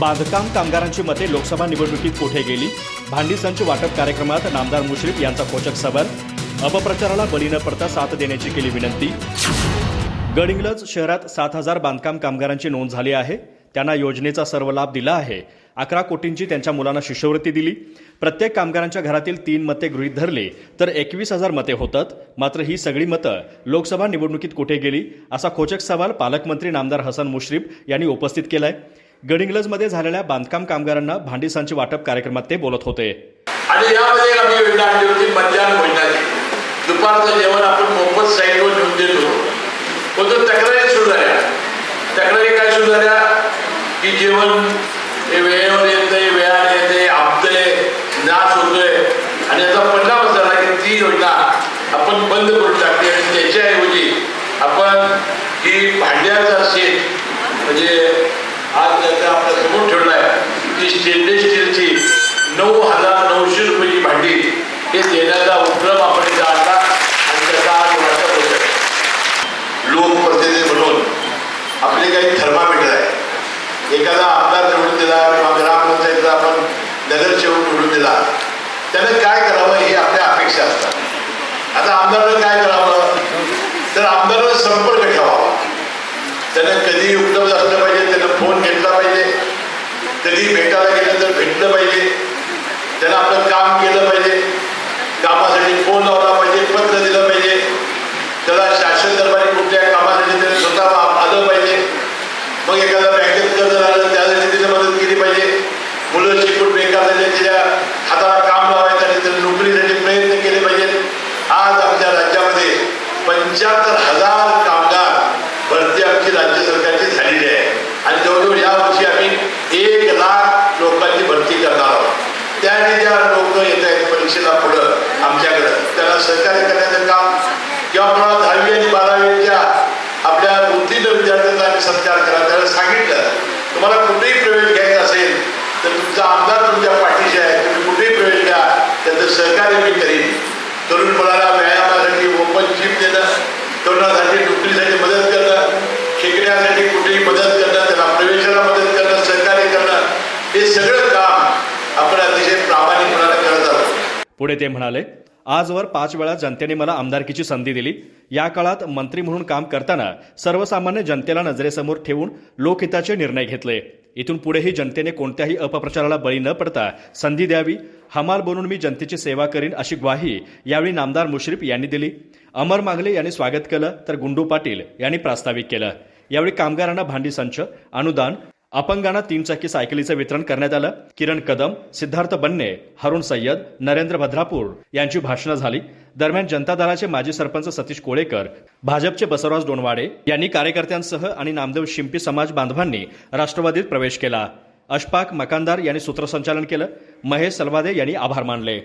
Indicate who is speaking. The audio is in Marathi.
Speaker 1: बांधकाम कामगारांची मते लोकसभा निवडणुकीत कुठे गेली? भांडी संच वाटप कार्यक्रमात नामदार मुश्रीफ यांचा खोचक सवाल. अपप्रचाराला बळी न पडता साथ देण्याची केली विनंती. गडहिंग्लज शहरात 7,000 बांधकाम कामगारांची नोंद झाली आहे. त्यांना योजनेचा सर्व लाभ दिला आहे. 11 कोटींची त्यांच्या मुलांना शिष्यवृत्ती दिली. प्रत्येक कामगारांच्या घरातील 3 मते गृहीत धरले तर 21,000 मते होतात. मात्र ही सगळी मतं लोकसभा निवडणुकीत कुठे गेली, असा खोचक सवाल पालकमंत्री नामदार हसन मुश्रीफ यांनी उपस्थित केलाय. गडहिंग्लजमध्ये झालेल्या बांधकाम कामगारांना भांडी संच वाटप कार्यक्रमात ते बोलत होते.
Speaker 2: आणि यामध्ये आम्ही योजना आणली होती मध्यान्ह भोजनाची. दुपारचं जेवण आपण मोफत साईडवर घेऊन देतो. पण तक्रारी सुरू झाल्या. तक्रारी काय सुरू झाल्या की जेवण वेळेवर येतंय, वेळाने येते, आमतंय, नाश होतोय. आणि याचा परिणाम झाला की ती योजना आपण बंद करून टाकली आणि त्याच्याऐवजी आपण ही भांड्याचा सेट म्हणजे आज त्याचा आपल्या समोर ठेवला आहे ती स्टेनलेस स्टीलची 9,900 रुपयाची भांडी हे देण्याचा उपक्रम आपण इथं आणला आणि त्याचा आज वाटप होत आहे. लोकप्रतिनिधी म्हणून आपले काही थर्मामीटर आहे. एखादा आमदार निवडून दिला किंवा ग्रामपंचायतीला आपण नगरसेवक निवडून दिला, त्यानं काय करावं हे आपल्या अपेक्षा असतात. आता आमदारानं काय करावं तर आमदारानं संपर्क ठेवावा. त्यानं कधी उपलब्ध असलं पाहिजे, त्यानं फोन घेतला पाहिजे, कधी भेटायला गेलं तर भेटलं पाहिजे, त्यानं आपलं काम केलं पाहिजे, कामासाठी फोन लावला पाहिजे, पत्र दिलं पाहिजे, त्याला शासन दरबारी कुठल्या कामासाठी त्याने स्वतः आलं पाहिजे. मग एखादा बँकेत कर्ज झालं त्यासाठी तिने मदत केली पाहिजे. मुलं शिकून बेकार झाले त्याच्या हाताला काम लावायचं आणि त्याला नोकरीसाठी प्रयत्न केले पाहिजेत. आज आमच्या राज्यामध्ये 75,000 कामगार भरती आमची राज्य सरकारची झालेली आहे आणि जवळजवळ यावर्षी आम्ही 1 लाख लोकांची भरती करणार आहोत. त्याने ज्या लोक येत आहेत परीक्षेला पुढं आमच्याकडं त्यांना सहकार्य करण्याचं काम किंवा मला 10वी आणि 12वीच्या आपल्या उत्तीर्ण विद्यार्थ्यांचा आम्ही सत्कार करा. त्याला सांगितलं तुम्हाला कुठेही प्रवेश घ्यायचा असेल तर तुमचा आमदार तुमच्या पाठीशी आहे, तुम्ही कुठेही प्रवेश घ्या, त्याचं सहकार्य मी करीन. तरुण मुलाला व्यायामासाठी ओपन जिम देणं, तरुणासाठी नोकरीसाठी मदत करणं, शिकण्यासाठी कुठेही मदत करणं, त्यांना प्रवेशाला मदत करणं, सहकार्य करणं, हे सगळं काम आपण अतिशय प्रामाणिकपणाने करत आहोत.
Speaker 1: पुढे ते म्हणाले, आजवर 5 वेळा जनतेने मला आमदारकीची संधी दिली. या काळात मंत्री म्हणून काम करताना सर्वसामान्य जनतेला नजरेसमोर ठेवून लोकहिताचे निर्णय घेतले. इथून पुढेही जनतेने कोणत्याही अपप्रचाराला बळी न पडता संधी द्यावी. हमाल बनून मी जनतेची सेवा करीन अशी ग्वाही यावेळी नामदार मुश्रीफ यांनी दिली. अमर मांगले यांनी स्वागत केलं तर गुंडू पाटील यांनी प्रास्ताविक केलं. यावेळी कामगारांना भांडी संच, अनुदान, अपंगांना 3 चाकी सायकलीचं वितरण करण्यात आलं. किरण कदम, सिद्धार्थ बन्ने, हरुण सय्यद, नरेंद्र भद्रापूर यांची भाषणं झाली. दरम्यान जनता दलाचे माजी सरपंच सतीश कोळेकर, भाजपचे बसवराज डोणवाडे यांनी कार्यकर्त्यांसह आणि नामदेव शिंपी समाज बांधवांनी राष्ट्रवादीत प्रवेश केला. अशफाक मकानदार यांनी सूत्रसंचालन केलं. महेश सलवादे यांनी आभार मानले.